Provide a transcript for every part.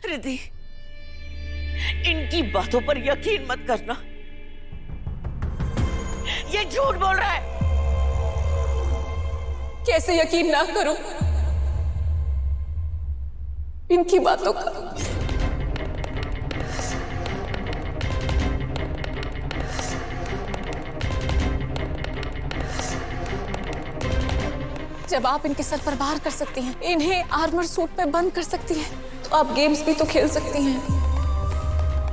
रिद्धि, इनकी बातों पर यकीन मत करना। ये झूठ बोल रहा है। कैसे यकीन ना करूं इनकी बातों का? जब आप इनके सर पर वार कर सकती हैं, इन्हें आर्मर सूट में बंद कर सकती हैं, तो आप गेम्स भी तो खेल सकती हैं।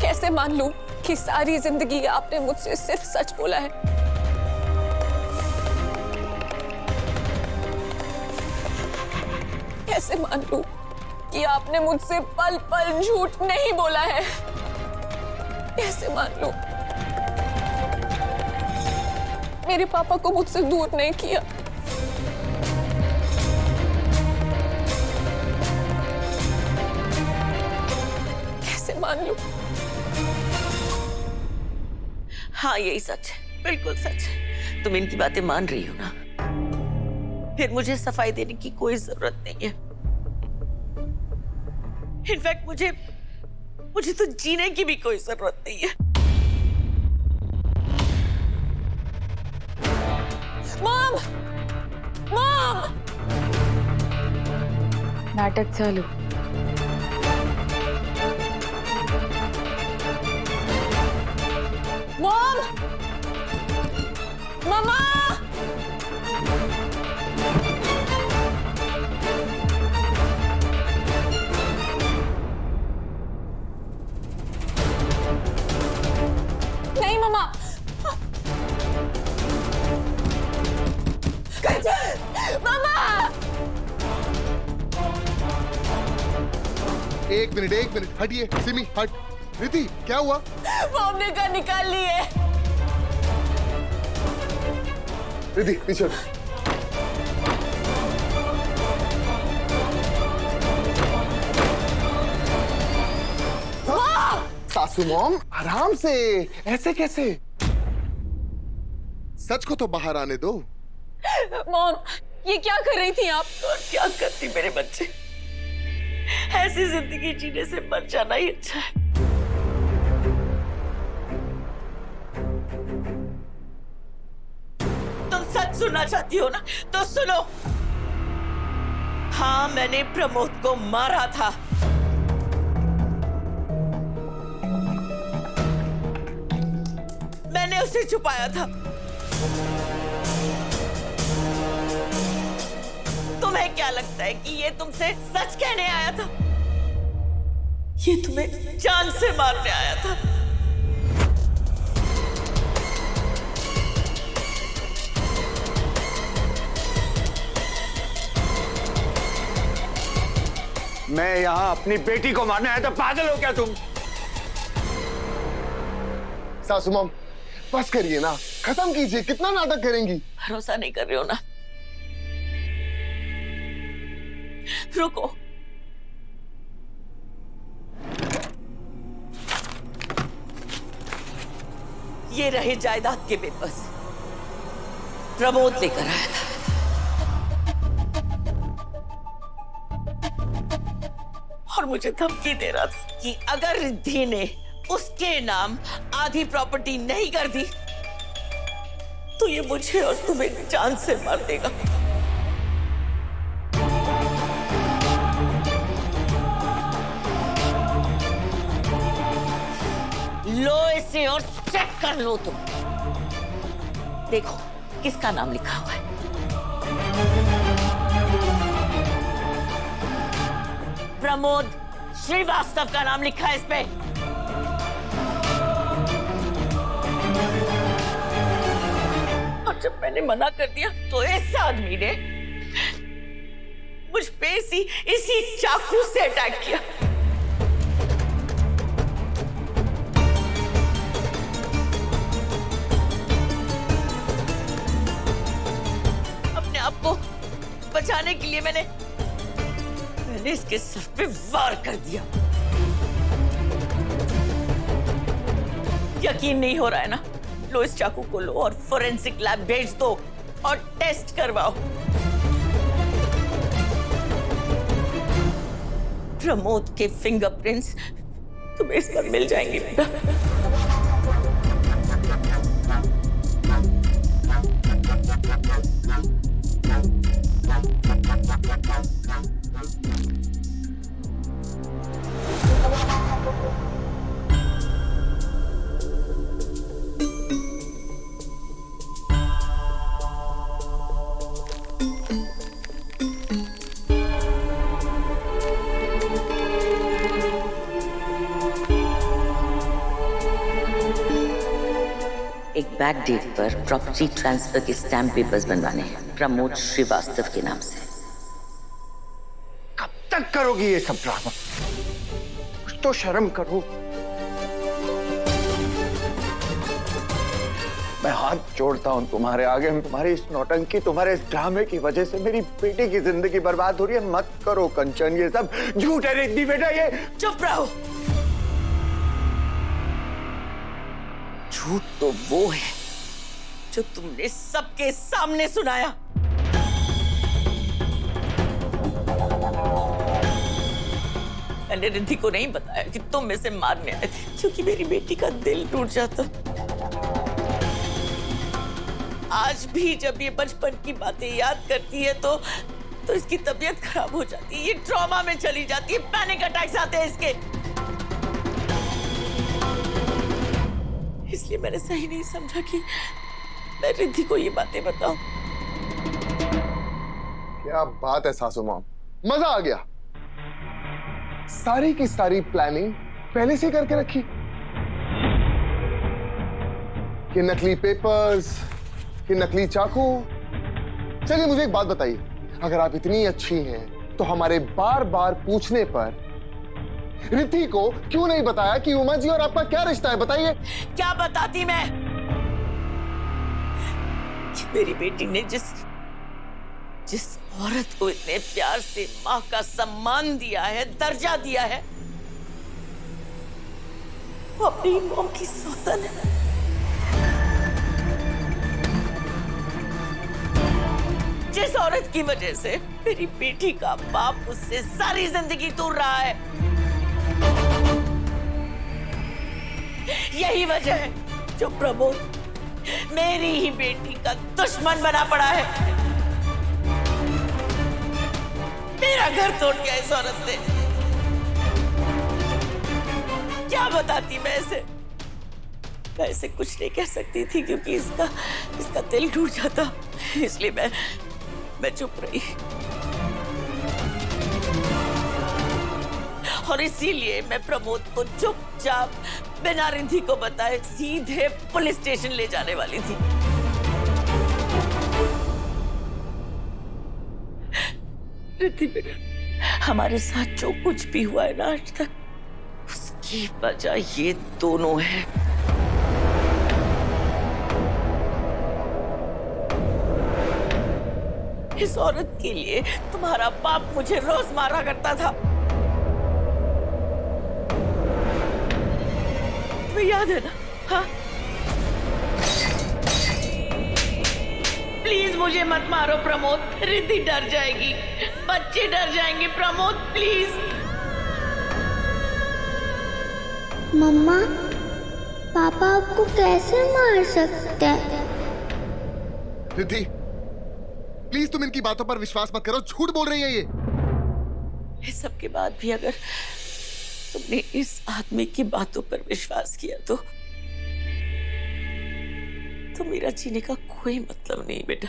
कैसे मान लूं कि सारी जिंदगी आपने मुझसे सिर्फ सच बोला है? कैसे मान लूं कि आपने मुझसे पल पल झूठ नहीं बोला है? कैसे मान लूं मेरे पापा को मुझसे दूर नहीं किया? कैसे मान लूं? हाँ, यही सच है, बिल्कुल सच है। तुम इनकी बातें मान रही हो ना, फिर मुझे सफाई देने की कोई जरूरत नहीं है। इनफैक्ट मुझे तो जीने की भी कोई जरूरत नहीं है। मॉम! मॉम! नाटक चालू। मॉम! मम्मा! नहीं मम्मा! मम्मा! एक मिनट हटिए। सिमी हट। रिद्धि क्या हुआ? मॉम ने गन निकाल ली है। रिद्धि पीछे हटो। सासू मॉम आराम से, ऐसे कैसे? सच को तो बाहर आने दो। मॉम, ये क्या कर रही थी आप? और क्या करती मेरे बच्चे, ऐसी जिंदगी जीने से मर जाना ही अच्छा है। तुम सच सुनना चाहती हो ना, तो सुनो। हाँ, मैंने प्रमोद को मारा था। मैंने उसे छुपाया था। तुम्हें क्या लगता है कि ये तुमसे सच कहने आया था? ये तुम्हें जान से मारने आया था। मैं यहाँ अपनी बेटी को मारने आया था। पागल हो क्या तुम? सासू मॉम बस करिए ना, खत्म कीजिए। कितना नाटक करेंगी? भरोसा नहीं कर रहे हो ना? रुको। ये रहे जायदाद के पेपर्स, प्रमोद लेकर आया था। और मुझे धमकी दे रहा था कि अगर रिद्धि ने उसके नाम आधी प्रॉपर्टी नहीं कर दी तो ये मुझे और तुम्हें जान से मार देगा। लो इसे और चेक कर लो। तुम देखो किसका नाम लिखा हुआ है। प्रमोद श्रीवास्तव का नाम लिखा है इस पे। और जब मैंने मना कर दिया तो इस आदमी ने मुझ पे इसी चाकू से अटैक किया। अपने आप को बचाने के लिए मैंने इसके सर पे वार कर दिया। यकीन नहीं हो रहा है ना? लो इस चाकू को लो और फोरेंसिक लैब भेज दो और टेस्ट करवाओ। प्रमोद के फिंगरप्रिंट्स तुम्हें इस पर मिल जाएंगे बेटा। एक बैक डेट पर प्रॉपर्टी ट्रांसफर के स्टैम्प पेपर्स बनवाने हैं प्रमोद श्रीवास्तव के नाम से। कब तक करोगी ये सब ड्रामा? कुछ तो शर्म करो। मैं हाथ जोड़ता हूं तुम्हारे आगे, तुम्हारी इस नौटंकी, तुम्हारे इस ड्रामे की वजह से मेरी बेटी की जिंदगी बर्बाद हो रही है। मत करो कंचन, ये सब झूठ है रिद्धि बेटा। ये चुप रहो। झूठ तो वो है जो तुमने सबके सामने सुनाया। मैंने रिद्धि को नहीं बताया कि तुम इसे मारने आए थे, क्योंकि मेरी बेटी का दिल टूट जाता। आज भी जब ये बचपन की बातें याद करती है तो इसकी तबीयत खराब हो जाती है, ये ट्रॉमा में चली जाती है, पैनिक अटैक्स आते हैं इसके। इसलिए मैंने सही नहीं समझा कि मैं रिद्धि को ये बातें बताऊं। क्या बात है सासू माँ, मजा आ गया। सारी की सारी प्लानिंग पहले से करके रखी। कि नकली पेपर्स, कि नकली चाकू। चलिए मुझे एक बात बताइए, अगर आप इतनी अच्छी हैं तो हमारे बार बार पूछने पर रिद्धि को क्यों नहीं बताया कि उमा जी और आपका क्या रिश्ता है? बताइए। क्या बताती मैं कि मेरी बेटी ने जिस औरत को इतने प्यार से मां का सम्मान दिया है, दर्जा दिया है, वो अपनी मॉम की सौतन है। जिस औरत की वजह से मेरी बेटी का बाप उससे सारी जिंदगी दूर रहा है, यही वजह है जो प्रमोद मेरी ही बेटी का दुश्मन बना पड़ा है। मेरा घर तोड़ दिया इस औरत ने। क्या बताती मैं इसे? मैं इसे कुछ नहीं कह सकती थी क्योंकि इसका दिल टूट जाता, इसलिए मैं चुप रही। और इसीलिए मैं प्रमोद को चुपचाप बिना रिद्धि को बताए सीधे पुलिस स्टेशन ले जाने वाली थी। रिद्धि बेटा, हमारे साथ जो कुछ भी हुआ है ना आज तक, उसकी वजह ये दोनों है। इस औरत के लिए तुम्हारा बाप मुझे रोज मारा करता था, तुम्हें याद है ना? हाँ? प्लीज मुझे मत मारो प्रमोद, रिद्धि डर जाएगी, बच्चे डर जाएंगे। प्रमोद प्लीज। मम्मा, पापा आपको कैसे मार सकते हैं? रिद्धि, प्लीज तुम इनकी बातों पर विश्वास मत करो, झूठ बोल रही है ये। इस सब के बाद भी अगर तुमने इस आदमी की बातों पर विश्वास किया तो मेरा जीने का कोई मतलब नहीं बेटा।